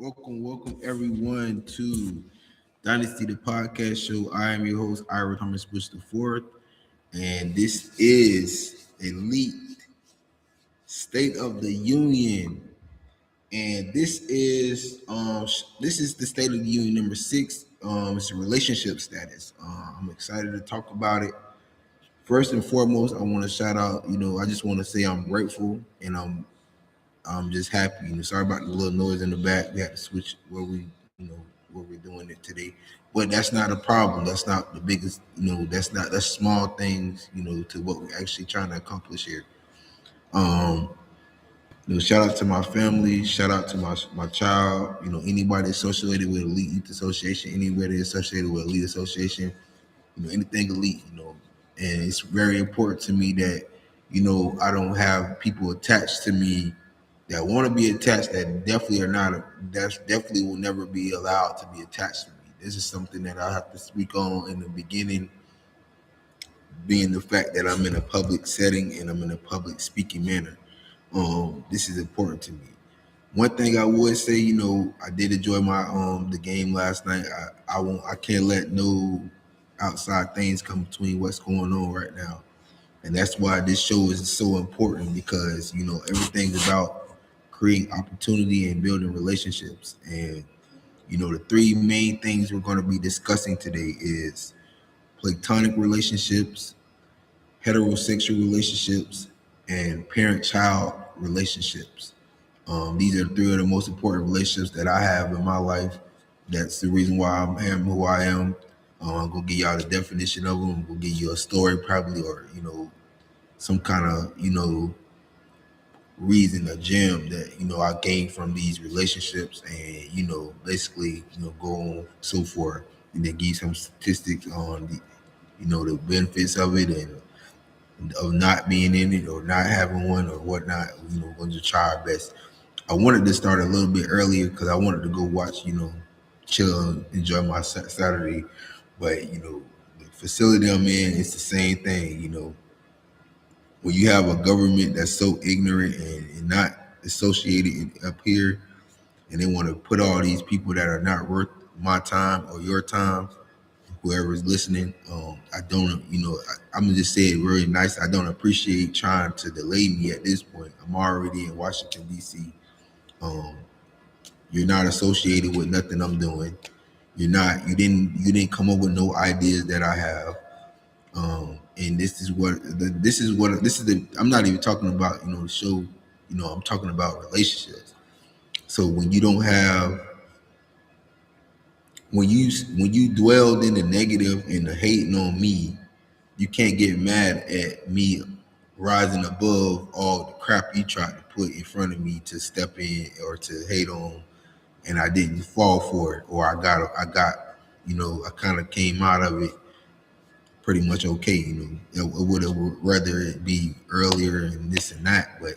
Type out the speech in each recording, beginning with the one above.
Welcome everyone to Dynasty the Podcast Show. I am your host, Ira Thomas Bush IV, and this is Elite State of the Union. And this is the State of the Union number 6. It's a relationship status. I'm excited to talk about it. First and foremost, I want to shout out, I just want to say I'm grateful and I'm just happy. Sorry about the little noise in the back. We had to switch where we're doing it today. But that's not a problem. That's not the biggest, that's small things, to what we're actually trying to accomplish here. Um, Shout out to my family, shout out to my child, anybody associated with Elite Youth Association, anybody associated with Elite Association, anything elite, And it's very important to me that, I don't have people attached to me that want to be attached that definitely are not that's definitely will never be allowed to be attached to me. This is something that I have to speak on in the beginning, being the fact that I'm in a public setting and I'm in a public speaking manner. This is important to me. One thing I would say, I did enjoy my the game last night. I can't let no outside things come between what's going on right now. And that's why this show is so important because, everything's about creating opportunity and building relationships. And, the three main things we're going to be discussing today is platonic relationships, heterosexual relationships, and parent-child relationships. These are three of the most important relationships that I have in my life. That's the reason why I am who I am. I'm going to give y'all the definition of them. I'm going to give you a story probably or, some kind of, reason, a gem that, I gained from these relationships and, basically, go on so forth and then give you some statistics on the, the benefits of it and of not being in it or not having one or whatnot. We're going to try our best. I wanted to start a little bit earlier because I wanted to go watch, chill and enjoy my Saturday. But, the facility I'm in, it's the same thing, when you have a government that's so ignorant and not associated up here, and they want to put all these people that are not worth my time or your time, whoever's listening, I don't, I'm gonna just say it really nice. I don't appreciate trying to delay me at this point. I'm already in Washington, D.C. You're not associated with nothing I'm doing. You didn't come up with no ideas that I have. And I'm not even talking about, the show, I'm talking about relationships. So when you don't have, when you dwelled in the negative and the hating on me, you can't get mad at me rising above all the crap you tried to put in front of me to step in or to hate on, and I didn't fall for it, or I got, I kind of came out of it pretty much okay. I would have rather it be earlier and this and that, but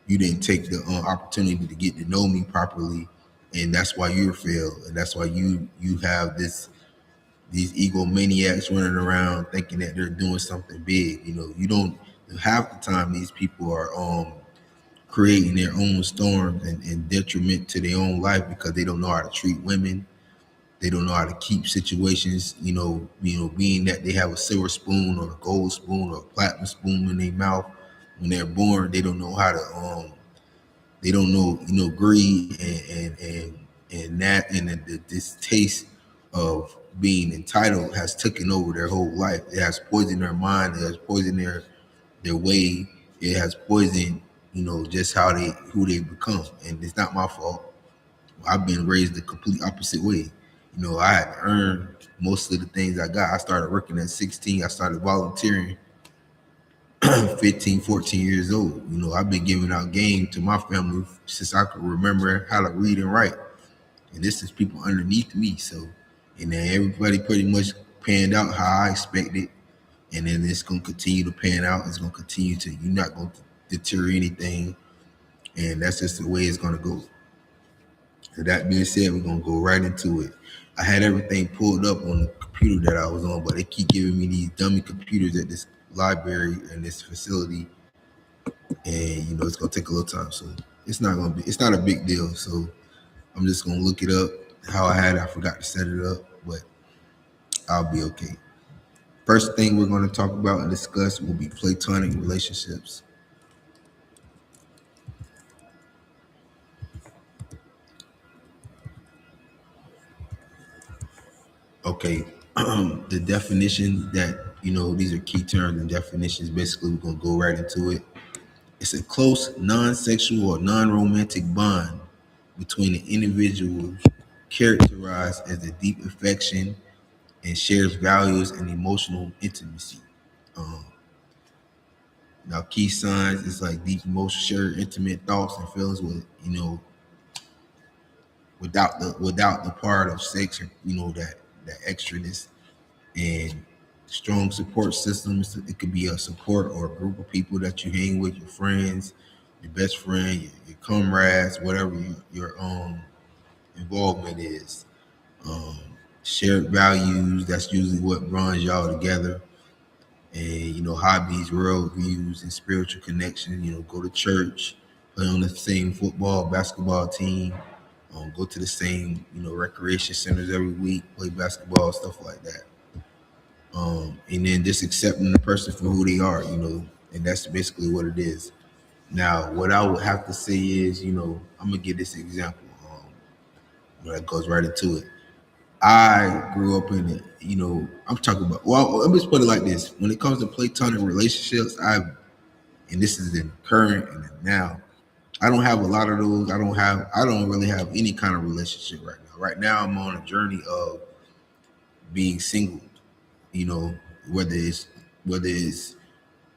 you didn't take the opportunity to get to know me properly, and that's why you failed, and that's why you have these egomaniacs running around thinking that they're doing something big. You don't, half the time these people are creating their own storms and detriment to their own life because they don't know how to treat women. They don't know how to keep situations, being that they have a silver spoon or a gold spoon or a platinum spoon in their mouth when they're born. They don't know how to, they don't know, greed and that and this taste of being entitled has taken over their whole life. It has poisoned their mind. It has poisoned their way. It has poisoned, just who they become. And it's not my fault. I've been raised the complete opposite way. I had to earn most of the things I got. I started working at 16. I started volunteering 15, 14 years old. I've been giving out game to my family since I could remember how to read and write. And this is people underneath me. So, and then everybody pretty much panned out how I expected. And then it's going to continue to pan out. It's going to continue to, you're not going to deter anything. And that's just the way it's going to go. So that being said, we're going to go right into it. I had everything pulled up on the computer that I was on, but they keep giving me these dummy computers at this library and this facility. And, it's going to take a little time. So it's not a big deal. So I'm just gonna look it up. How I had it, I forgot to set it up, but I'll be okay. First thing we're going to talk about and discuss will be platonic relationships. Okay, the definition that these are key terms and definitions. Basically, we're gonna go right into it. It's a close, non-sexual or non-romantic bond between an individual characterized as a deep affection and shares values and emotional intimacy. Um, Now, key signs is like deep emotion, share intimate thoughts and feelings with without the part of sex or that extraness, and strong support systems. It could be a support or a group of people that you hang with, your friends, your best friend, your comrades, whatever your involvement is. Um, Shared values. That's usually what runs y'all together. And hobbies, world views, and spiritual connection. Go to church, play on the same football, basketball team, go to the same recreation centers every week, play basketball, stuff like that. And then just accepting the person for who they are, and that's basically what it is. Now, what I would have to say is, I'm gonna give this example. That goes right into it. I grew up in it. I'm talking about. Well, let me just put it like this: when it comes to platonic relationships, and this is in current and in now. I don't have a lot of those. I don't really have any kind of relationship right now. Right now, I'm on a journey of being single. You know, whether it's whether it's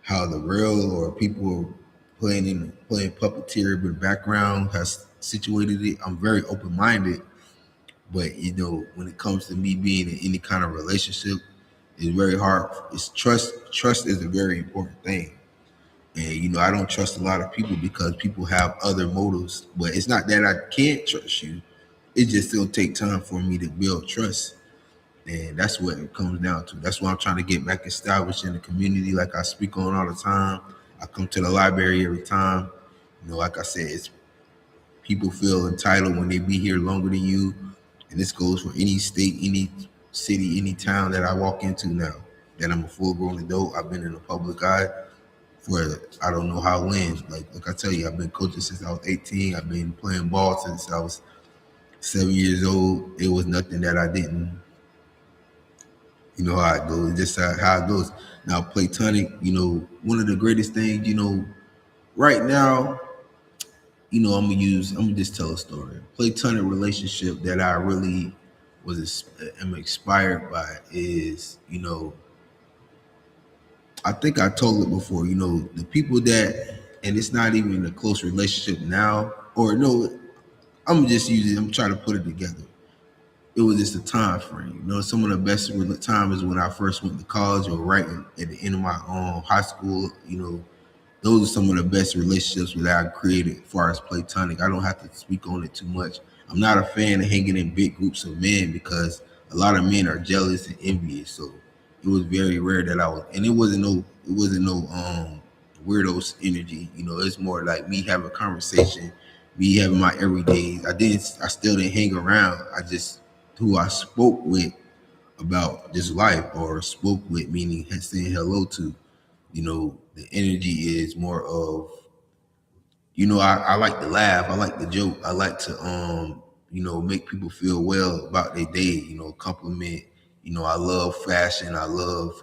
how the real or people playing puppeteer in the background has situated it. I'm very open minded, but when it comes to me being in any kind of relationship, it's very hard. It's trust. Trust is a very important thing. And I don't trust a lot of people because people have other motives. But it's not that I can't trust you. It just still take time for me to build trust. And that's what it comes down to. That's why I'm trying to get back established in the community, like I speak on all the time. I come to the library every time. Like I said, it's people feel entitled when they be here longer than you. And this goes for any state, any city, any town that I walk into now. That I'm a full grown adult. I've been in the public eye for I don't know how when. Like I tell you, I've been coaching since I was 18. I've been playing ball since I was 7 years old. It was nothing that I didn't. You know how it goes. Just how it goes. Now, platonic. One of the greatest things. Right now. I'm gonna just tell a story. Platonic relationship that I really am inspired by is I think I told it before. The people that, and it's not even a close relationship now, or no, I'm just using. I'm trying to put it together. It was just a time frame. Some of the best times when I first went to college or right at the end of my high school. Those are some of the best relationships that I created as far as platonic. I don't have to speak on it too much. I'm not a fan of hanging in big groups of men because a lot of men are jealous and envious. So it was very rare that I was, and it wasn't no weirdos energy. It's more like me having a conversation, me having my everyday. I still didn't hang around. I just who I spoke with about this life or spoke with, meaning saying hello to. The energy is more of, I like to laugh, I like to joke, I like to make people feel well about their day, compliment. I love fashion, I love,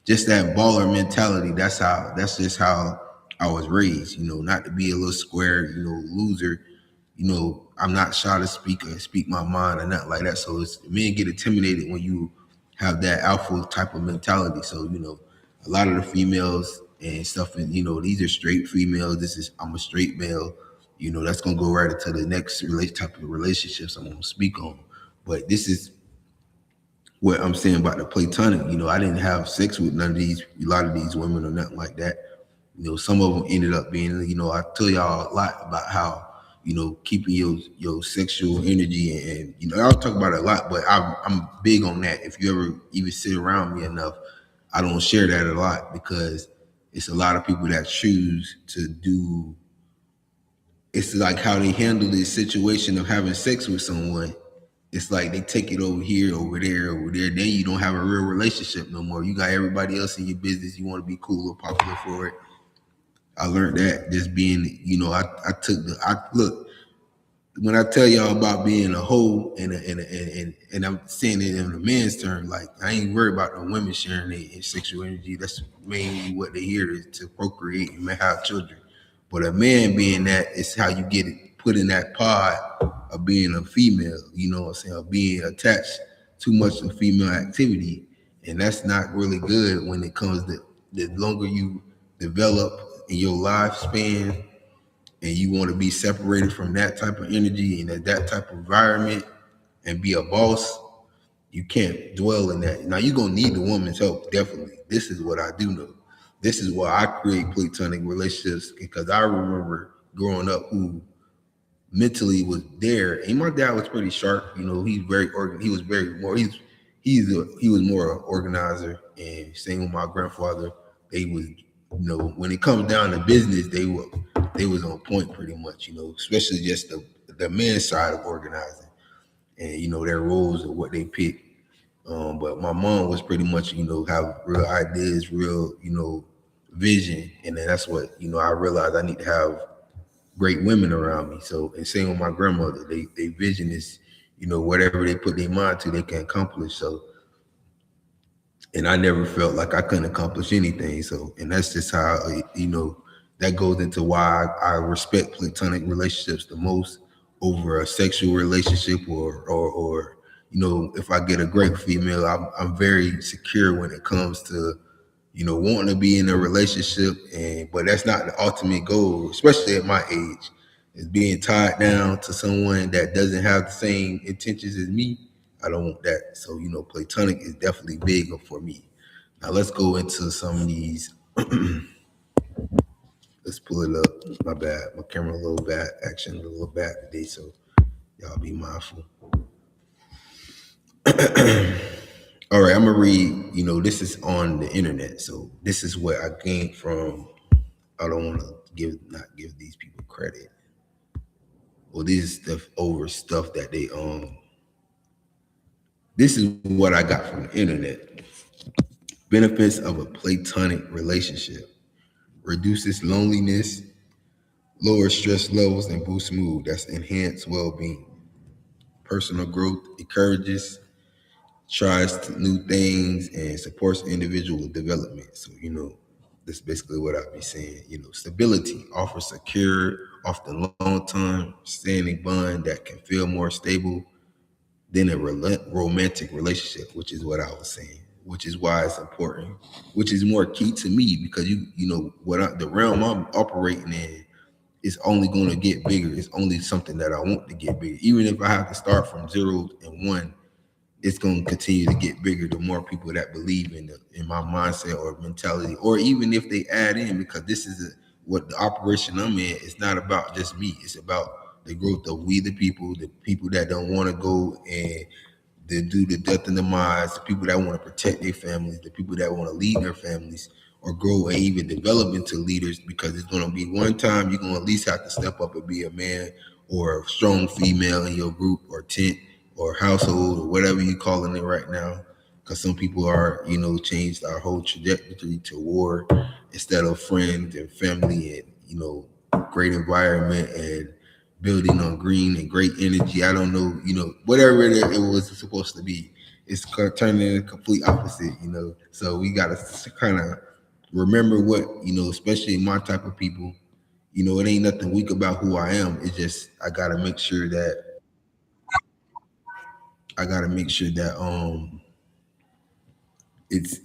just that baller mentality. That's just how I was raised, not to be a little square, loser. I'm not shy to speak my mind or nothing like that. So men get intimidated when you have that alpha type of mentality. So, a lot of the females and stuff, and these are straight females. I'm a straight male. That's gonna go right into the next type of relationships I'm gonna speak on. But this is what I'm saying about the platonic. I didn't have sex with a lot of these women or nothing like that. Some of them ended up being, I tell y'all a lot about how, keeping your sexual energy and, I'll talk about it a lot, but I'm big on that. If you ever even sit around me enough, I don't share that a lot because it's a lot of people that choose to do it's like how they handle this situation of having sex with someone. It's like they take it over here, over there, over there. Then you don't have a real relationship no more. You got everybody else in your business. You want to be cool or popular for it. I learned that just being, I took the, I look, when I tell y'all about being a hoe and I'm saying it in a man's term, like I ain't worried about the women sharing their sexual energy. That's mainly what they hear to procreate and have children. But a man being that is how you get it put in that pod of being a female, you know what I'm saying, of being attached too much to female activity. And that's not really good when it comes to the longer you develop in your lifespan and you want to be separated from that type of energy and that type of environment and be a boss, you can't dwell in that. Now you're gonna need the woman's help, definitely. This is what I do know. This is why I create platonic relationships because I remember growing up who mentally was there. And my dad was pretty sharp. He's very he was very more he was more an organizer. And same with my grandfather. They was when it comes down to business, they was on point pretty much. Especially just the men's side of organizing and their roles and what they pick. But my mom was pretty much have real ideas, real vision, and then that's what I realized I need to have great women around me. So, and same with my grandmother, they vision is, whatever they put their mind to, they can accomplish. So, and I never felt like I couldn't accomplish anything. So, and that's just how, that goes into why I respect platonic relationships the most over a sexual relationship or if I get a great female, I'm very secure when it comes to wanting to be in a relationship, but that's not the ultimate goal, especially at my age, is being tied down to someone that doesn't have the same intentions as me. I don't want that. So, platonic is definitely big for me. Now let's go into some of these. Let's pull it up. My bad. My camera a little bad. Action a little bad today, so y'all be mindful. All right, I'm gonna read. This is on the internet, so this is what I gained from. I don't want to not give these people credit. Well, this is stuff that they This is what I got from the internet. Benefits of a platonic relationship: reduces loneliness, lowers stress levels, and boosts mood. That's enhanced well-being. Personal growth encourages, tries new things, and supports individual development. So that's basically what I'd be saying. Stability offers secure, often long-term, standing bond that can feel more stable than a romantic relationship, which is what I was saying. Which is why it's important. Which is more key to me because the realm I'm operating in is only going to get bigger. It's only something that I want to get bigger. Even if I have to start from 0 and 1, it's going to continue to get bigger the more people that believe in my mindset or mentality, or even if they add in, because this is what the operation I'm in. It's not about just me. It's about the growth of we the people that don't want to go and they do the death and demise, the people that want to protect their families, the people that want to lead their families or grow and even develop into leaders, because it's going to be one time you're going to at least have to step up and be a man or a strong female in your group or tent or household or whatever you're calling it right now. Because some people are, changed our whole trajectory to war instead of friends and family and, great environment and building on green and great energy. I don't know, whatever it was supposed to be. It's turning into the complete opposite. So we got to kind of remember what, especially my type of people, it ain't nothing weak about who I am. It's just I got to make sure that it's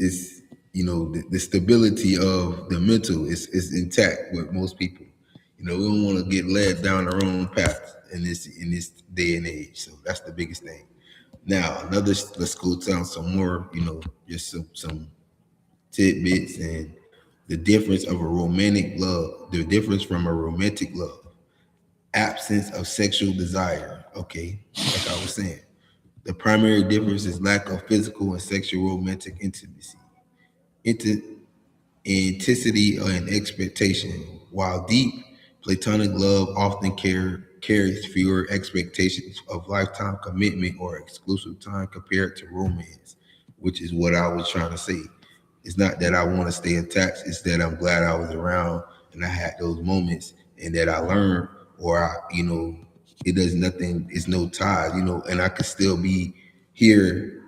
the stability of the mental is intact with most people. We don't want to get led down the wrong path in this day and age. So that's the biggest thing. Now let's go down some more. Just some tidbits and the difference of a romantic love. The difference from a romantic love: absence of sexual desire. Okay, like I was saying. The primary difference is lack of physical and sexual romantic intimacy. Intensity and expectation. While deep, Platonic love often carries fewer expectations of lifetime commitment or exclusive time compared to romance, which is what I was trying to say. It's not that I want to stay attached, it's that I'm glad I was around and I had those moments and that I learned, or it does nothing, it's no ties, and I could still be here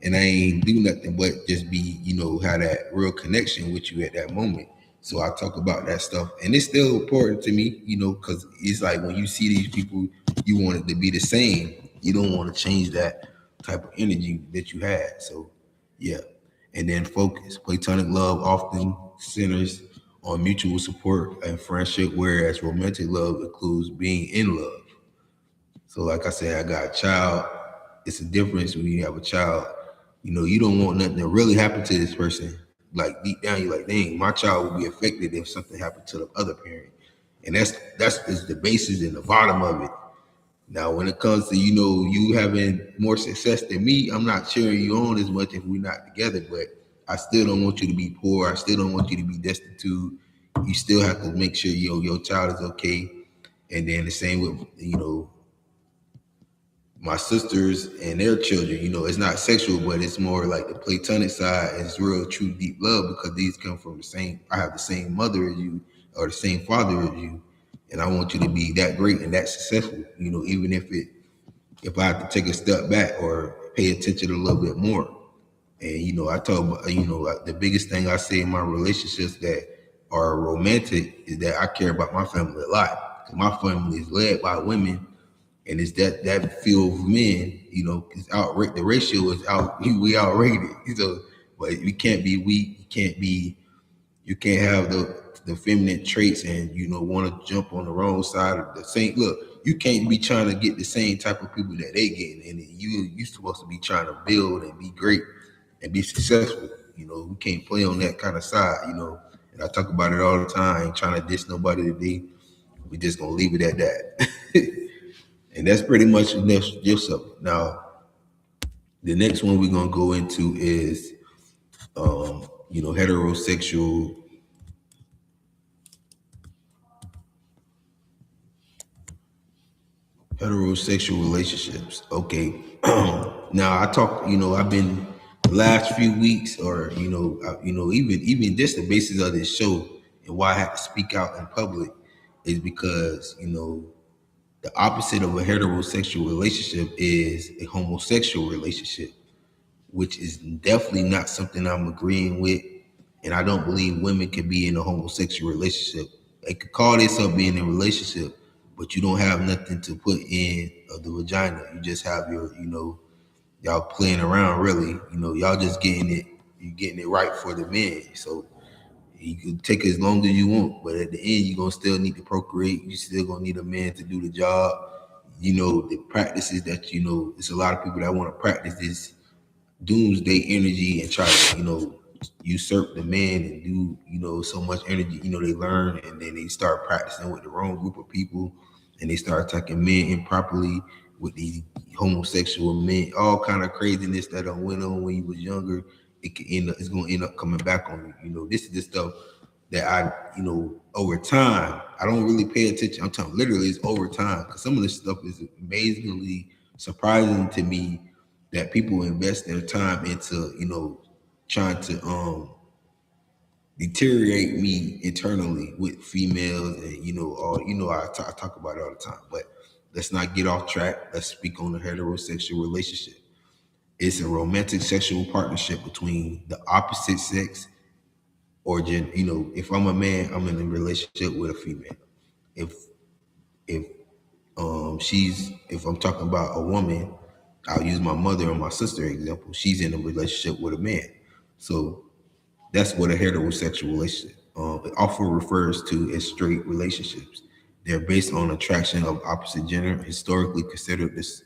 and I ain't do nothing but just be, have that real connection with you at that moment. So I talk about that stuff, and it's still important to me, because it's like when you see these people, you want it to be the same. You don't want to change that type of energy that you had. So, yeah. And then focus. Platonic love often centers on mutual support and friendship, whereas romantic love includes being in love. So, like I said, I got a child. It's a difference when you have a child. You don't want nothing to really happen to this person. Like deep down, you're like, dang, my child will be affected if something happened to the other parent, and that's is the basis and the bottom of it. Now, when it comes to you having more success than me, I'm not cheering you on as much if we're not together. But I still don't want you to be poor. I still don't want you to be destitute. You still have to make sure your child is okay. And then the same with my sisters and their children. It's not sexual, but it's more like the platonic side. It's real, true, deep love because these come from the same. I have the same mother as you, or the same father as you, and I want you to be that great and that successful. Even if I have to take a step back or pay attention a little bit more. And I told like the biggest thing I say in my relationships that are romantic is that I care about my family a lot. 'Cause my family is led by women, and it's that field of men, is outrate the ratio is out we outrated. So, but we can't be weak. You can't have the feminine traits and want to jump on the wrong side of the same. Look, you can't be trying to get the same type of people that they getting, and you supposed to be trying to build and be great and be successful. We can't play on that kind of side. And I talk about it all the time. I ain't trying to diss nobody today. We just gonna leave it at that. And that's pretty much the next gist of it. Now, the next one we're gonna go into is heterosexual relationships. Okay. Now I talk, I've been the last few weeks, or even just the basis of this show and why I have to speak out in public is because the opposite of a heterosexual relationship is a homosexual relationship, which is definitely not something I'm agreeing with. And I don't believe women can be in a homosexual relationship. They could call themselves being in a relationship, but you don't have nothing to put in of the vagina. You just have y'all playing around really. Y'all just getting it, you getting it right for the men. So you can take as long as you want, but at the end, you're gonna still need to procreate. You still gonna need a man to do the job. The practices that it's a lot of people that want to practice this doomsday energy and try to usurp the man and do so much energy. They learn and then they start practicing with the wrong group of people, and they start attacking men improperly with these homosexual men, all kind of craziness that went on when you was younger. It's gonna end up coming back on you. This is the stuff that I over time I don't really pay attention. I'm talking literally it's over time, because some of this stuff is amazingly surprising to me that people invest their time into trying to deteriorate me internally with females, and I talk about it all the time. But let's not get off track. Let's speak on the heterosexual relationship. It's a romantic sexual partnership between the opposite sex, or if I'm a man, I'm in a relationship with a female. If if if I'm talking about a woman, I'll use my mother or my sister example. She's in a relationship with a man. So that's what a heterosexual relationship it often refers to as straight relationships. They're based on attraction of opposite gender, historically considered this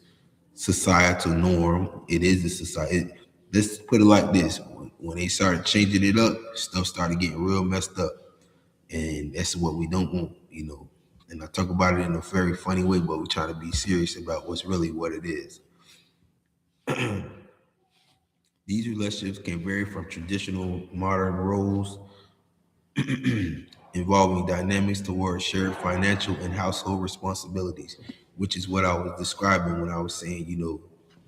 societal norm. It is the society. Let's put it like this: when they started changing it up, stuff started getting real messed up, and that's what we don't want. And I talk about it in a very funny way, but we're trying to be serious about what's really what it is. These relationships can vary from traditional modern roles involving dynamics towards shared financial and household responsibilities, which is what I was describing when I was saying,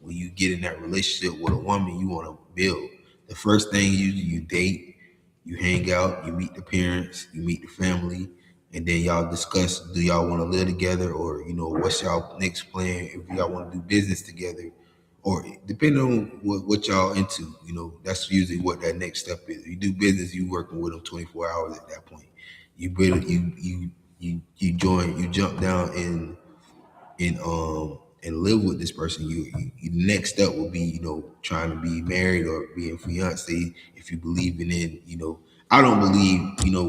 when you get in that relationship with a woman, you want to build. The first thing you date, you hang out, you meet the parents, you meet the family, and then y'all discuss, do y'all want to live together, or what's y'all next plan, if y'all want to do business together, or depending on what y'all into, that's usually what that next step is. You do business, you working with them 24 hours at that point. You build, you join, you jump down and live with this person. You next step will be, trying to be married or being fiance, if you believe in, I don't believe,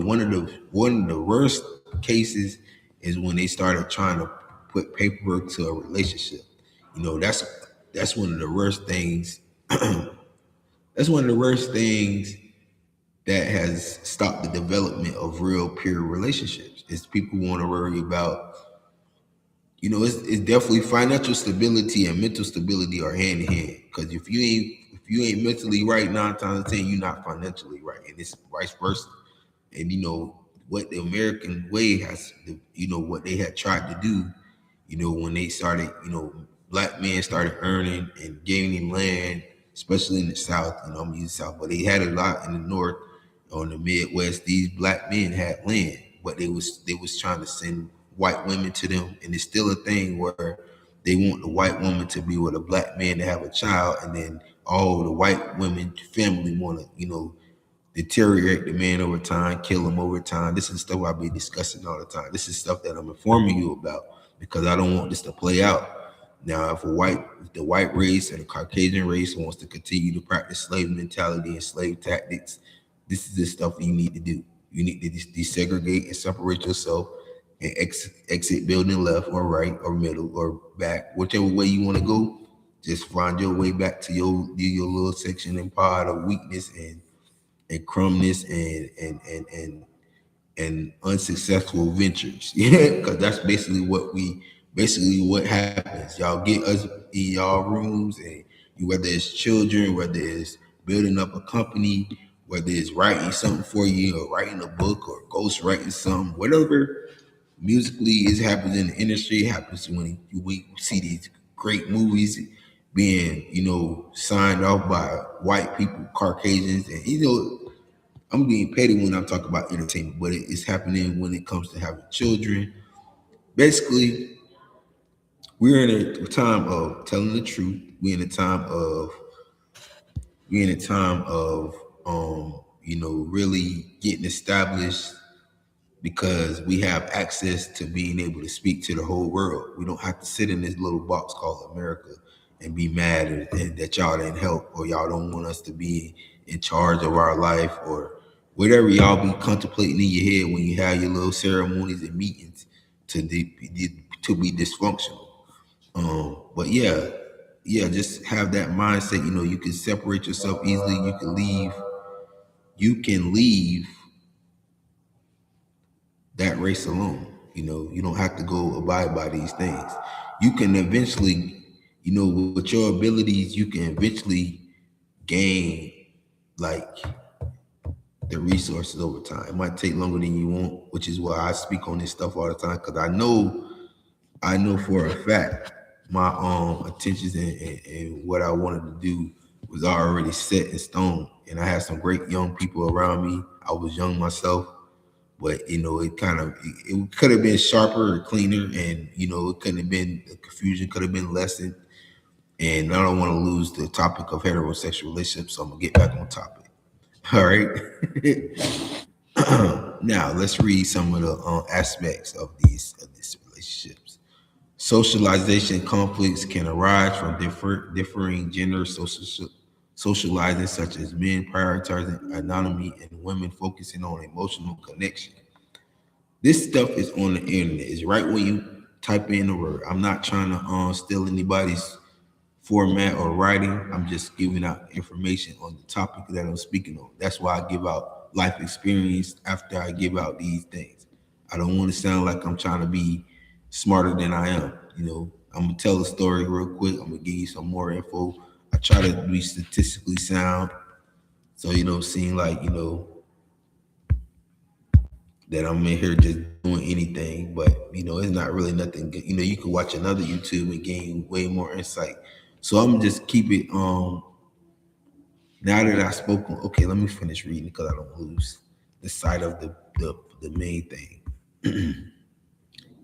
one of the worst cases is when they started trying to put paperwork to a relationship. That's one of the worst things. That's one of the worst things that has stopped the development of real pure relationships. Is people want to worry about, it's definitely financial stability and mental stability are hand in hand. Because if you ain't mentally right, 9 times out of 10 you're not financially right, and it's vice versa. And what the American way has, what they had tried to do, when they started, black men started earning and gaining land, especially in the South. I'm using the South, but they had a lot in the North, on the Midwest. These black men had land, but they was trying to send white women to them, and it's still a thing where they want the white woman to be with a black man to have a child, and then all the white women family want to, deteriorate the man over time, kill him over time. This is stuff I be discussing all the time. This is stuff that I'm informing you about because I don't want this to play out. Now, if the white race and the Caucasian race wants to continue to practice slave mentality and slave tactics, this is the stuff you need to do. You need to desegregate and separate yourself and exit building left or right or middle or back, whichever way you want to go. Just find your way back to your little section and pod of weakness and crumbness and unsuccessful ventures. Yeah, because that's basically what happens. Y'all get us in y'all rooms, and whether it's children, whether it's building up a company, whether it's writing something for you or writing a book or ghost writing something, whatever musically is happening in the industry, happens when we see these great movies being, signed off by white people, Caucasians, and I'm being petty when I'm talking about entertainment, but it's happening when it comes to having children. Basically, we're in a time of telling the truth. We're in a time of really getting established because we have access to being able to speak to the whole world. We don't have to sit in this little box called America and be mad and that y'all didn't help, or y'all don't want us to be in charge of our life, or whatever y'all be contemplating in your head when you have your little ceremonies and meetings to be dysfunctional. But yeah, just have that mindset. You can separate yourself easily. You can leave. You can leave that race alone. You don't have to go abide by these things. You can eventually, with your abilities, you can eventually gain like the resources over time. It might take longer than you want, which is why I speak on this stuff all the time, because I know for a fact my intentions and what I wanted to do was already set in stone. And I had some great young people around me. I was young myself, but it could have been sharper or cleaner, and it couldn't have been, the confusion could have been lessened. And I don't want to lose the topic of heterosexual relationships, so I'm gonna get back on topic. All right. Now let's read some of the aspects of these relationships. Socialization conflicts can arise from differing gender socializing, such as men prioritizing autonomy and women focusing on emotional connection. This stuff is on the internet. It's right when you type in the word. I'm not trying to steal anybody's format or writing. I'm just giving out information on the topic that I'm speaking on. That's why I give out life experience after I give out these things. I don't want to sound like I'm trying to be smarter than I am. I'm gonna tell a story real quick. I'm gonna give you some more info. I try to be statistically sound. So, seeing like, that I'm in here just doing anything. But it's not really nothing good. You could watch another YouTube and gain way more insight. So I'm just keep it. Now that I spoke, okay, let me finish reading because I don't lose the sight of the main thing.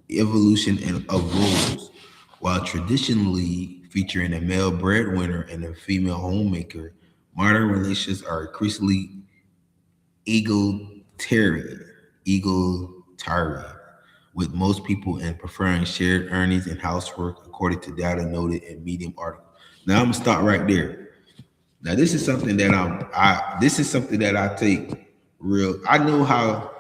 Evolution and of roles. While traditionally featuring a male breadwinner and a female homemaker, modern relations are increasingly egalitarian, egalitarian, with most people in preferring shared earnings and housework, according to data noted in Medium article. Now I'm gonna stop right there. Now this is something that this is something that I take real. I know how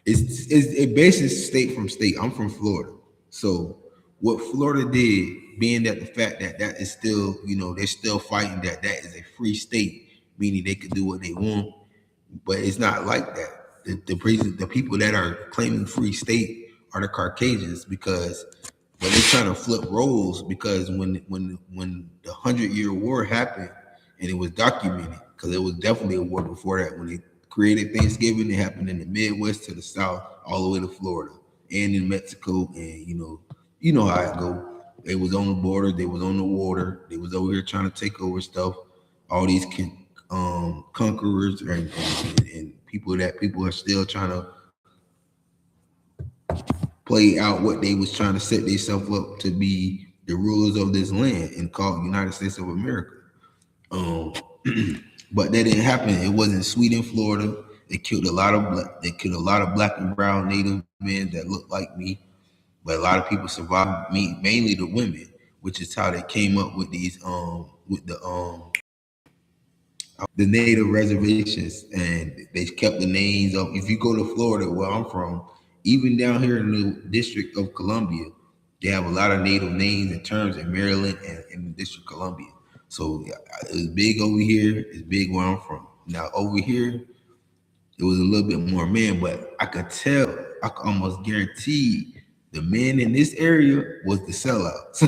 it bases state from state. I'm from Florida, so what Florida did, being that the fact that that is still, they're still fighting that is a free state, meaning they could do what they want, but it's not like that. The people that are claiming free state are the Caucasians because but they're trying to flip roles because when the 100-Year War happened and it was documented because it was definitely a war before that when they created Thanksgiving, it happened in the Midwest to the South all the way to Florida and in Mexico and you know how it go. They was on the border, they was on the water, they was over here trying to take over stuff. All these conquerors and people are still trying to play out what they was trying to set themselves up to be the rulers of this land and called United States of America. Um, but that didn't happen. It wasn't sweet in Florida. They killed a lot of black and brown native men that looked like me. But a lot of people survived, me mainly the women, which is how they came up with these with the native reservations, and they kept the names of. If you go to Florida, where I'm from, even down here in the District of Columbia, they have a lot of native names and terms in Maryland and in the District of Columbia. So yeah, it's big over here. It's big where I'm from. Now over here, it was a little bit more men, but I could tell, I could almost guarantee the men in this area was the sellouts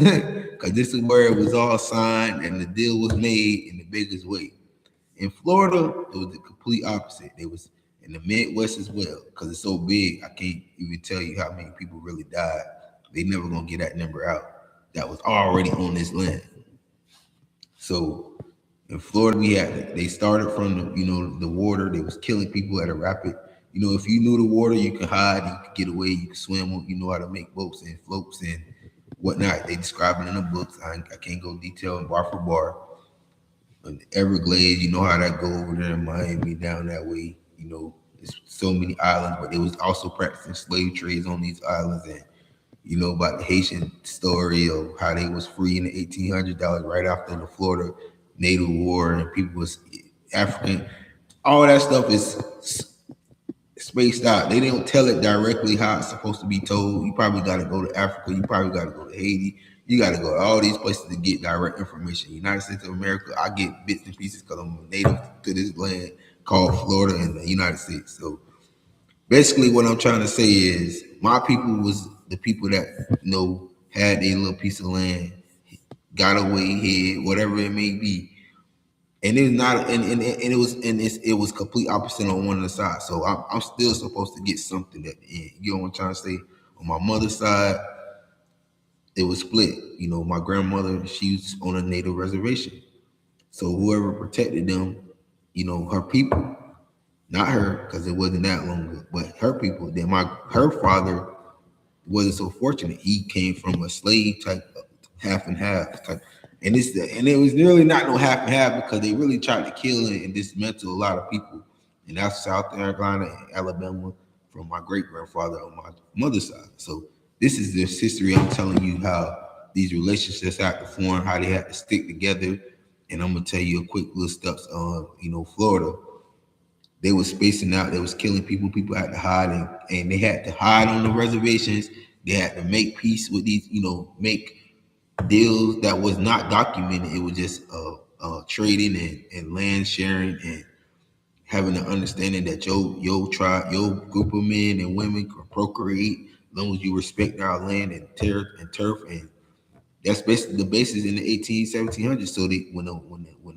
because this is where it was all signed and the deal was made in the biggest way. In Florida, it was the complete opposite. They was in the Midwest as well because it's so big. I can't even tell you how many people really died. They never gonna get that number out. That was already on this land. So in Florida, they started from the water. They was killing people at a rapid. If you knew the water, you could hide, you could get away, you could swim. You know how to make boats and floats and whatnot. They describe it in the books. I can't go detail bar for bar. Everglades, you know how that go over there in Miami, down that way. There's so many islands, but they was also practicing slave trades on these islands, and about the Haitian story of how they was free in the 1800s. That was right after the Florida Native War, and people was African. All that stuff is spaced out. They don't tell it directly how it's supposed to be told. You probably got to go to Africa. You probably got to go to Haiti. You got to go to all these places to get direct information. United States of America, I get bits and pieces because I'm a native to this land called Florida in the United States. So basically, what I'm trying to say is my people was the people that had a little piece of land, got away here, whatever it may be, and it's not, it was complete opposite on one of the sides. So I'm still supposed to get something at the end. You know what I'm trying to say? On my mother's side, it was split. My grandmother, she was on a native reservation, so whoever protected them, her people, not her, because it wasn't that long ago, but her people. Then her father wasn't so fortunate. He came from a slave type, half and half type, and it was really not no half and half because they really tried to kill and dismantle a lot of people, and that's South Carolina and Alabama from my great grandfather on my mother's side. So this is this history. I'm telling you how these relationships had to form, how they had to stick together, and I'm gonna tell you a quick little steps on Florida. They was spacing out. They was killing people. People had to hide, and they had to hide on the reservations. They had to make peace with these, make deals that was not documented. It was just trading and land sharing and having an understanding that your tribe, your group of men and women can procreate as long as you respect our land and turf, and that's basically the basis in the 1700s. So when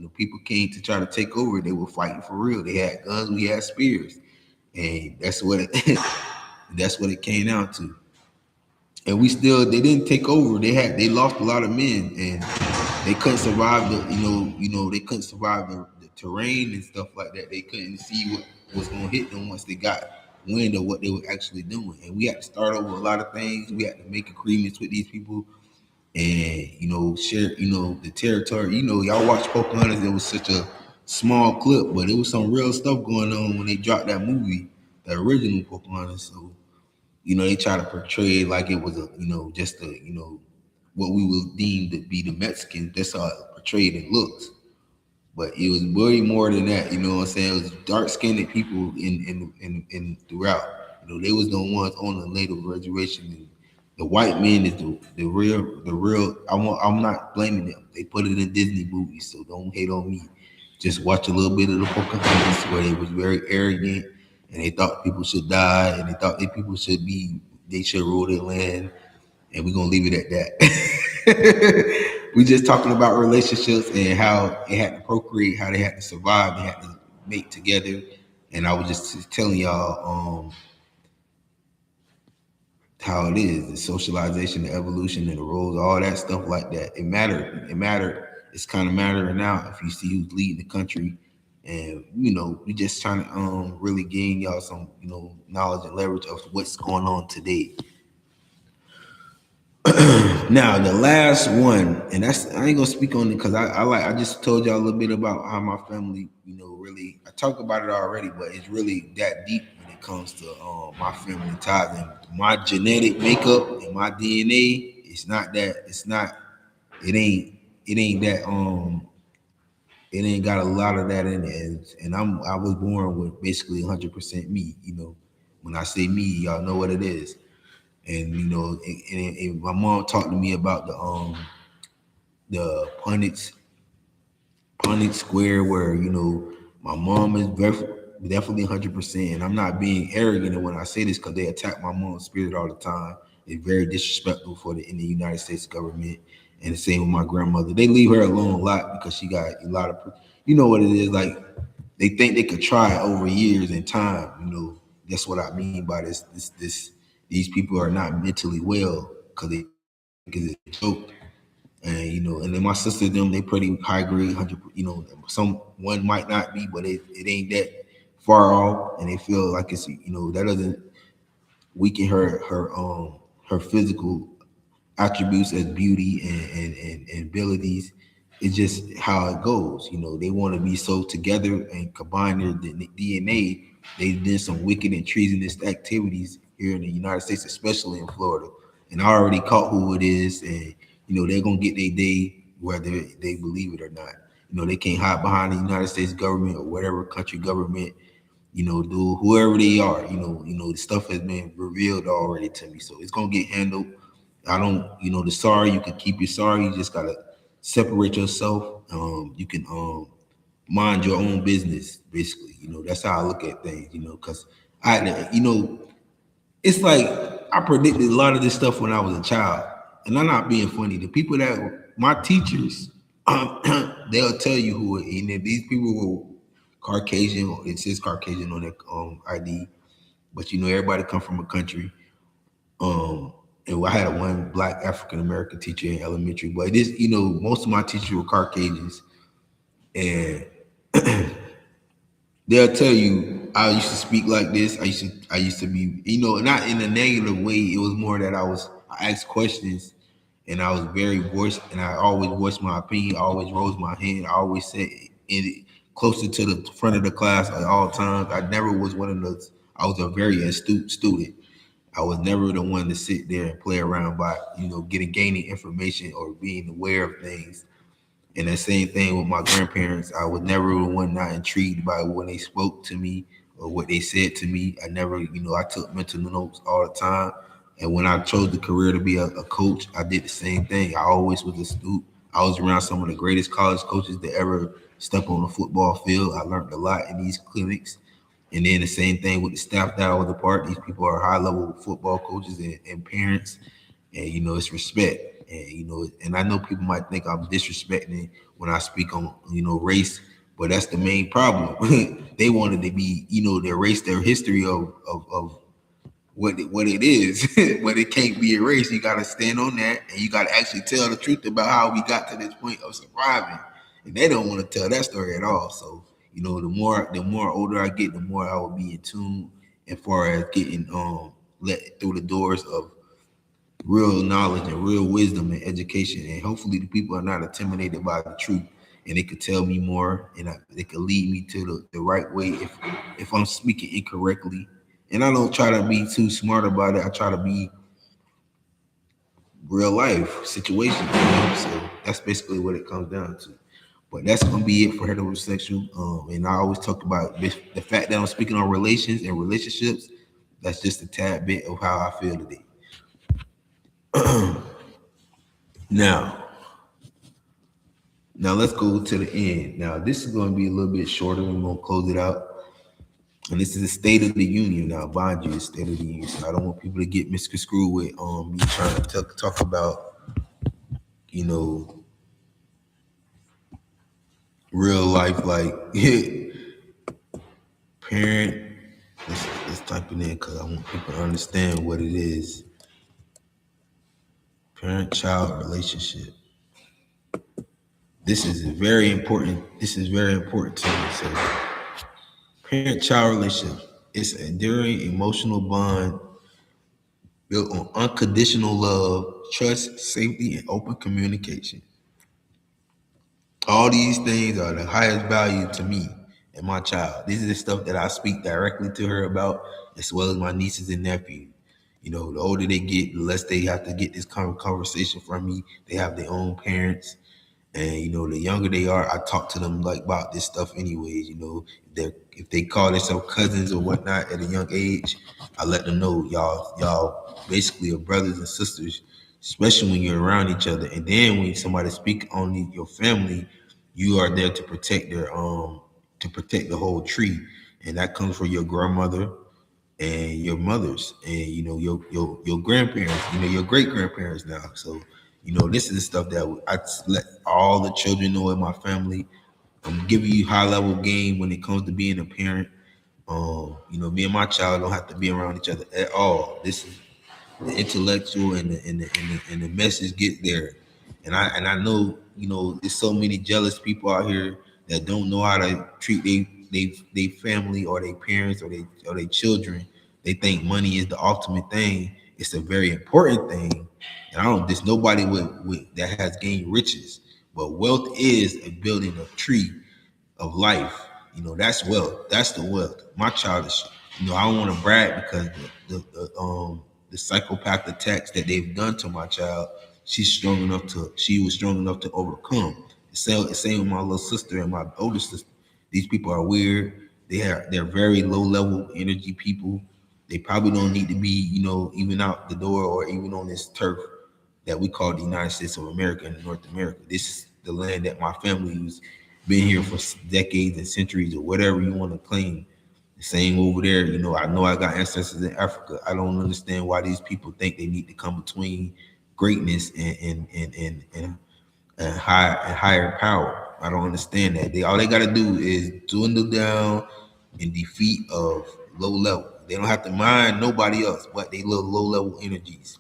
the people came to try to take over, they were fighting for real. They had guns, we had spears. and that's what it that's what it came down to. And we still they didn't take over. They lost a lot of men, and they couldn't survive the they couldn't survive the terrain and stuff like that. They couldn't see what was going to hit them once they got wind of what they were actually doing. And we had to start over a lot of things. We had to make agreements with these people, and share the territory. Y'all watch Pocahontas. It was such a small clip, but it was some real stuff going on when they dropped that movie, the original Pocahontas. So they try to portray it like it was just what we would deem to be the Mexicans. That's how it portrayed it looks. But it was way more than that, you know what I'm saying? It was dark skinned people in throughout. They was the ones on the native reservation, and the white men is the real I'm not blaming them. They put it in Disney movies, so don't hate on me. Just watch a little bit of the Pocahontas where they was very arrogant, and they thought people should die, and they thought people they should rule their land, and we're gonna leave it at that. We just talking about relationships and how it had to procreate, how they had to survive, they had to mate together, and I was just telling y'all how it is, the socialization, the evolution, and the roles, all that stuff like that. It mattered. It mattered. It's kind of mattering now if you see who's leading the country, and we just trying to really gain y'all some knowledge and leverage of what's going on today. Now the last one, and that's I ain't gonna speak on it because I just told y'all a little bit about how my family, really I talk about it already, but it's really that deep when it comes to my family ties and my genetic makeup and my DNA. It's not that. It's not. It ain't. It ain't that. It ain't got a lot of that in it, and I was born with basically 100% me. When I say me, y'all know what it is. And and my mom talked to me about the Punnett Square, where my mom is definitely 100%. And I'm not being arrogant when I say this, because they attack my mom's spirit all the time. They're very disrespectful in the United States government, and the same with my grandmother. They leave her alone a lot because she got a lot of, what it is, like they think they could try over years and time. That's what I mean by this. These people are not mentally well because they think it's a joke. And and then my sister, them, they pretty high grade, 100. Some one might not be, but it ain't that far off, and they feel like it's that doesn't weaken her physical attributes as beauty and abilities. It's just how it goes. They want to be so together and combine their DNA. They did some wicked and treasonous activities here in the United States, especially in Florida. And I already caught who it is, and they're gonna get their day whether they believe it or not. They can't hide behind the United States government or whatever country government do whoever they are. The stuff has been revealed already to me, so it's gonna get handled. I don't, the sorry, you can keep your sorry. You just gotta separate yourself. You can mind your own business, basically. That's how I look at things. Because it's like I predicted a lot of this stuff when I was a child, and I'm not being funny. The people that my teachers, they'll tell you who. And these people were Caucasian. It says Caucasian on their ID, but everybody come from a country. And I had one black African American teacher in elementary, but this, most of my teachers were Caucasians, and they'll tell you I used to speak like this. I used to be, not in a negative way. It was more that I asked questions, and I was very voiced, and I always voiced my opinion. I always rose my hand. I always said in closer to the front of the class at all times. I never was one of those. I was a very astute student. I was never the one to sit there and play around by, gaining information or being aware of things. And the same thing with my grandparents. I was never the one not intrigued by when they spoke to me or what they said to me. I never, I took mental notes all the time. And when I chose the career to be a coach, I did the same thing. I always was astute. I was around some of the greatest college coaches that ever stepped on the football field. I learned a lot in these clinics. And then the same thing with the staff that I was a part. These people are high level football coaches and parents, and it's respect. And and I know people might think I'm disrespecting when I speak on race, But that's the main problem. They wanted to be, to erase their history of what it is, but it can't be erased. You got to stand on that, and you got to actually tell the truth about how we got to this point of surviving. And they don't want to tell that story at all. So the more older I get, the more I will be in tune as far as getting let through the doors of real knowledge and real wisdom and education. And hopefully the people are not intimidated by the truth, and they could tell me more, and they could lead me to the right way if I'm speaking incorrectly. And I don't try to be too smart about it. I try to be real life situation. So that's basically what it comes down to. But that's gonna be it for heterosexual. And I always talk about this, the fact that I'm speaking on relations and relationships. That's just a tad bit of how I feel today. Now, now let's go to the end. Now this is going to be a little bit shorter. We're going to close it out. And this is the State of the Union. Now, mind you, it's State of the Union. So I don't want people to get misconstrued with me trying to talk about, real life, like parent. Let's type it in because I want people to understand what it is. Parent-child relationship. This is very important. This is very important to me. So, parent-child relationship is an enduring emotional bond built on unconditional love, trust, safety, and open communication. All these things are the highest value to me and my child. This is the stuff that I speak directly to her about, as well as my nieces and nephews. The older they get, the less they have to get this conversation from me. They have their own parents. And the younger they are, I talk to them like about this stuff anyways. If they call themselves cousins or whatnot at a young age, I let them know y'all basically are brothers and sisters, especially when you're around each other. And then when somebody speak on your family, you are there to protect the whole tree, and that comes from your grandmother and your mothers, and your grandparents, your great grandparents now. So this is the stuff that I let all the children know in my family. I'm giving you high level game when it comes to being a parent. Me and my child don't have to be around each other at all. This is the intellectual and the message get there. And I know there's so many jealous people out here that don't know how to treat they family or their parents or their children. They think money is the ultimate thing. It's a very important thing, and I don't. There's nobody with that has gained riches, but wealth is a building a tree of life. That's wealth. That's the wealth. My child is, I don't want to brag because the psychopath attacks that they've done to my child, she was strong enough to overcome. Same with my little sister and my older sister. These people are weird. They're very low level energy people. They probably don't need to be, even out the door or even on this turf that we call the United States of America and North America. This is the land that my family has been here for decades and centuries or whatever you want to claim. The same over there. I know I got ancestors in Africa. I don't understand why these people think they need to come between greatness and higher power. I don't understand that. All they got to do is dwindle down and defeat of low level. They don't have to mind nobody else but they little low level energies.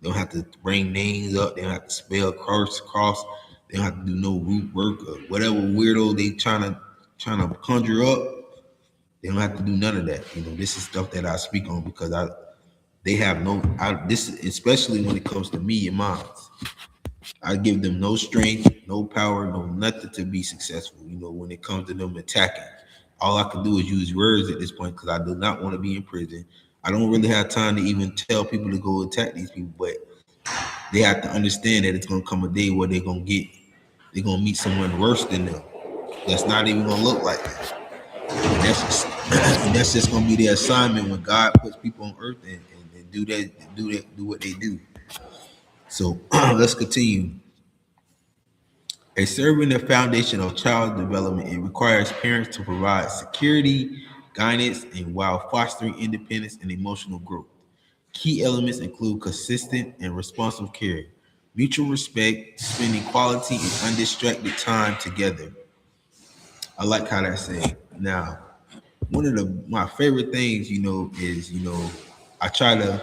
They don't have to bring names up. They don't have to spell cross. They don't have to do no root work or whatever weirdo they trying to conjure up. They don't have to do none of that. This is stuff that I speak on because they have this especially when it comes to me and mine. I give them no strength, no power, no nothing to be successful. When it comes to them attacking, all I can do is use words at this point because I do not want to be in prison. I don't really have time to even tell people to go attack these people, but they have to understand that it's gonna come a day where they're gonna meet someone worse than them. That's not even gonna look like that. And that's just gonna be their assignment when God puts people on earth and do what they do. So let's continue. A serving the foundation of child development, it requires parents to provide security, guidance, and while fostering independence and emotional growth. Key elements include consistent and responsive care, mutual respect, spending quality and undistracted time together, I like how that's said. Now, one of my favorite things, is I try to,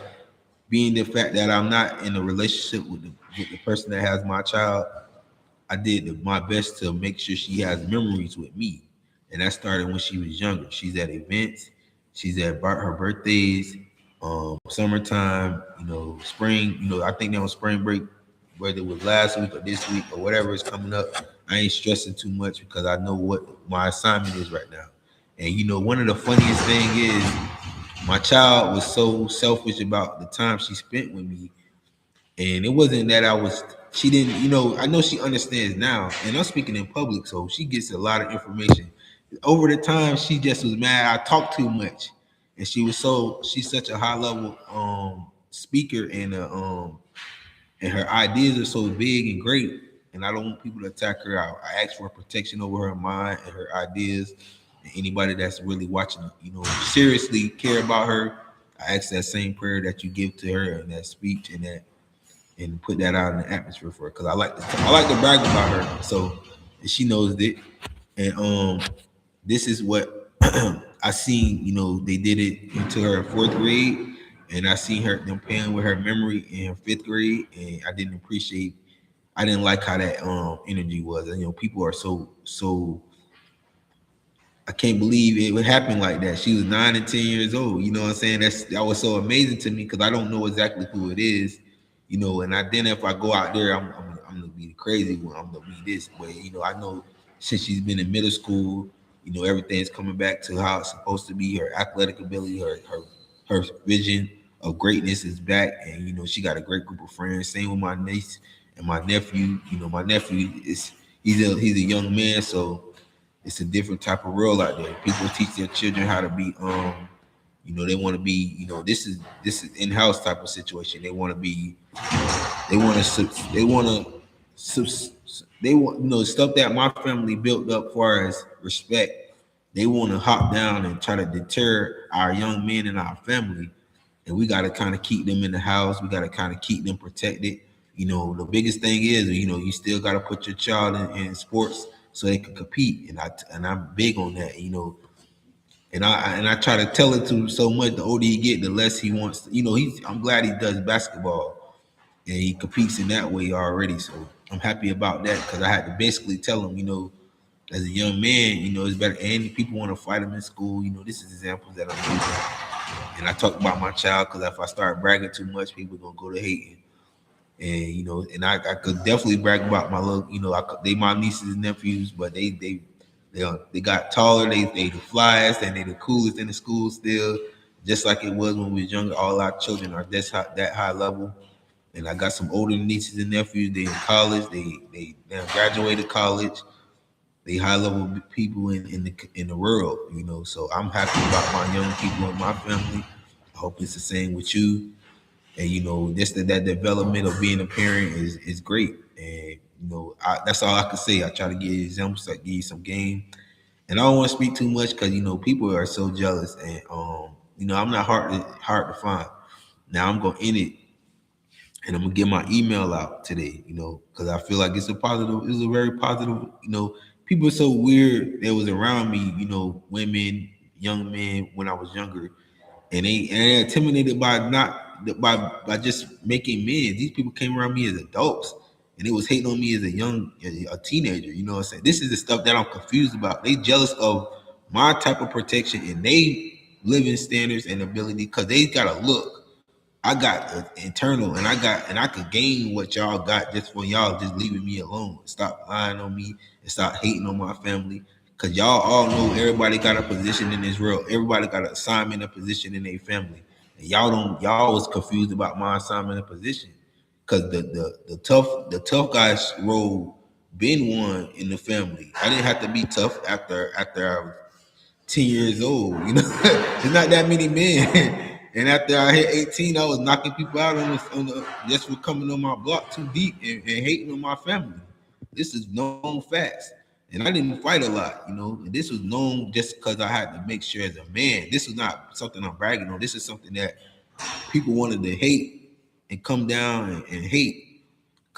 being the fact that I'm not in a relationship with the person that has my child, I did my best to make sure she has memories with me. And that started when she was younger. She's at events, she's at her birthdays, summertime, spring, I think that was spring break, whether it was last week or this week or whatever is coming up. I ain't stressing too much because I know what my assignment is right now. And one of the funniest thing is my child was so selfish about the time she spent with me, and it wasn't that she didn't, I know she understands now, and I'm speaking in public, so she gets a lot of information. Over the time, she just was mad I talked too much. And she's such a high level speaker, and her ideas are so big and great. And I don't want people to attack her. I ask for protection over her mind and her ideas. And anybody that's really watching, seriously care about her, I ask that same prayer that you give to her and that speech and put that out in the atmosphere for her, because I like to brag about her, so she knows it. And this is what I seen. They did it into her fourth grade, and I seen them playing with her memory in her fifth grade, and I didn't appreciate. I didn't like how that energy was. And, people are so. I can't believe it would happen like that. She was 9 and 10 years old. You know what I'm saying? That was so amazing to me because I don't know exactly who it is. And if I go out there, I'm gonna be the crazy one. I'm gonna be this way. I know since she's been in middle school, everything's coming back to how it's supposed to be. Her athletic ability, her vision of greatness is back, and she got a great group of friends. Same with my niece and my nephew. My nephew he's a young man, so it's a different type of world out there. People teach their children how to be they want to be, this is in-house type of situation. They want to be, they want stuff that my family built up far as respect. They want to hop down and try to deter our young men in our family, and we got to kind of keep them in the house. We got to kind of keep them protected. The biggest thing is, you still got to put your child in sports so they can compete, and I'm big on that. And I try to tell it to him so much. The older he get, the less he wants. I'm glad he does basketball and he competes in that way already. So I'm happy about that because I had to basically tell him, as a young man, it's better. And people want to fight him in school. This is examples that I'm using. And I talk about my child because if I start bragging too much, people gonna go to hating. And and I could definitely brag about my little, they my nieces and nephews, but they got taller. They the flyest and they the coolest in the school still, just like it was when we was younger. All our children are that high level. And I got some older nieces and nephews. They in college. They graduated college. They high level people in the world. So I'm happy about my young people in my family. I hope it's the same with you. And just that development of being a parent is great. And that's all I can say. I try to give you examples, I give you some game. And I don't want to speak too much because people are so jealous, and I'm not hard to find. Now I'm gonna end it, and I'm gonna get my email out today. Because I feel like it's a positive. It's a very positive. People are so weird that was around me. Women, young men when I was younger, and they intimidated by just making men. These people came around me as adults, and they was hating on me as a teenager. You know what I'm saying? This is the stuff that I'm confused about. They jealous of my type of protection and they living standards and ability because they got a look. I got internal, and I could gain what y'all got just for y'all just leaving me alone. Stop lying on me and stop hating on my family. Cause y'all all know everybody got a position in this world. Everybody got an assignment, a position in their family. And y'all was confused about my assignment and position. Cause the tough guys role been one in the family. I didn't have to be tough after I was 10 years old. There's not that many men. And after I hit 18, I was knocking people out on the just for coming on my block too deep and hating on my family. This is known facts. And I didn't fight a lot, And this was known just because I had to make sure as a man. This was not something I'm bragging on. This is something that people wanted to hate and come down and hate.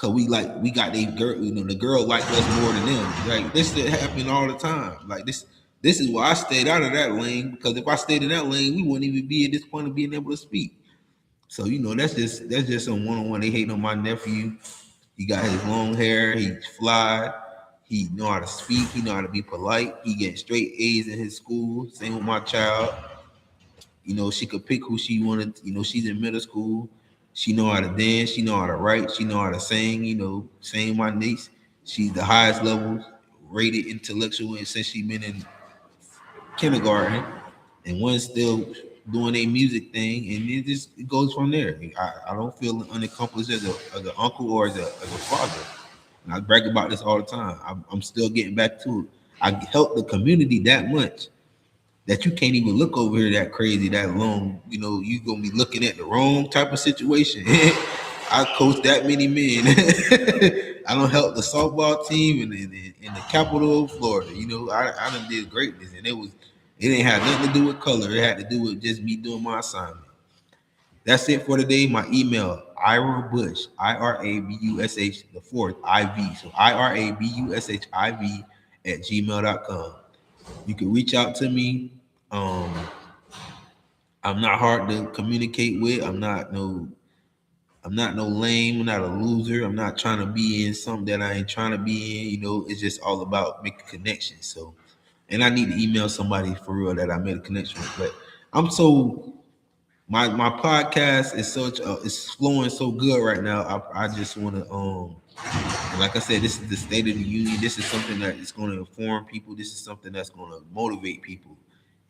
cause we got they girl, the girl like us more than them. Like this shit happen all the time. Like this is why I stayed out of that lane, because if I stayed in that lane, we wouldn't even be at this point of being able to speak. So that's just some one on one. They hating on my nephew. He got his long hair. He's fly. He know how to speak. He know how to be polite. He getting straight A's in his school. Same with my child. She could pick who she wanted. She's in middle school. She know how to dance. She know how to write. She know how to sing. Same my niece. She's the highest level rated intellectual since she been in kindergarten, and one's still doing a music thing, and it goes from there. I don't feel unaccomplished as an uncle or as a father. And I brag about this all the time. I'm still getting back to it. I help the community that much that you can't even look over here that crazy that long. You gonna be looking at the wrong type of situation. I coach that many men. I don't help the softball team in the capital of Florida. I done did greatness, and it ain't had nothing to do with color. It had to do with just me doing my assignment. That's it for today. My email, Ira Bush, IRABUSH, the fourth, IV. So IRABUSHIV at gmail.com. You can reach out to me. I'm not hard to communicate with. I'm not no lame. I'm not a loser. I'm not trying to be in something that I ain't trying to be in. It's just all about making connections. So, and I need to email somebody for real that I made a connection with. But I'm so my podcast is it's flowing so good right now. I just want to like I said, this is the State of the Union. This is something that is going to inform people. This is something that's going to motivate people,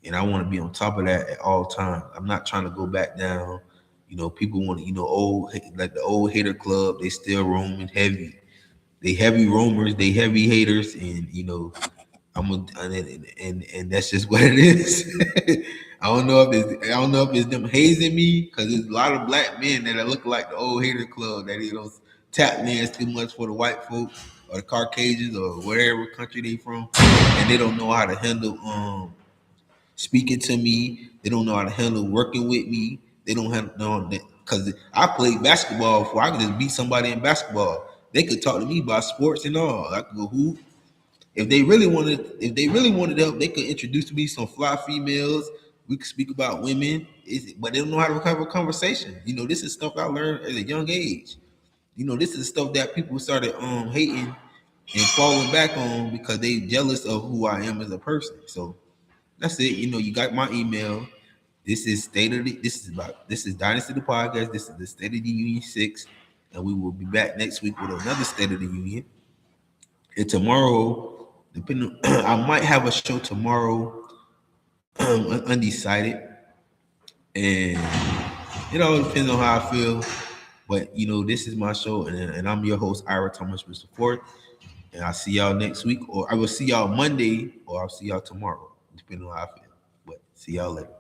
and I want to be on top of that at all times. I'm not trying to go back down. People want to, old like the old hater club. They still roaming heavy. They heavy roamers. They heavy haters, and and that's just what it is. I don't know if it's them hazing me, because there's a lot of black men that are looking like the old hater club that tap dance too much for the white folks or the Caucasians or whatever country they from, and they don't know how to handle speaking to me. They don't know how to handle working with me. They don't have no, because I played basketball before. I could just beat somebody in basketball. They could talk to me about sports and all. I could go hoop. If they really wanted help, they could introduce me some fly females. We could speak about women, but they don't know how to have a conversation. This is stuff I learned at a young age. This is stuff that people started hating and falling back on because they jealous of who I am as a person. So that's it. You got my email. This is Dynasty the Podcast. This is the State of the Union 6. And we will be back next week with another State of the Union. And tomorrow, depending I might have a show tomorrow, undecided. And it all depends on how I feel. But this is my show, and I'm your host, Ira Thomas, Mr. Ford. And I'll see y'all next week, or I will see y'all Monday, or I'll see y'all tomorrow, depending on how I feel. But see y'all later.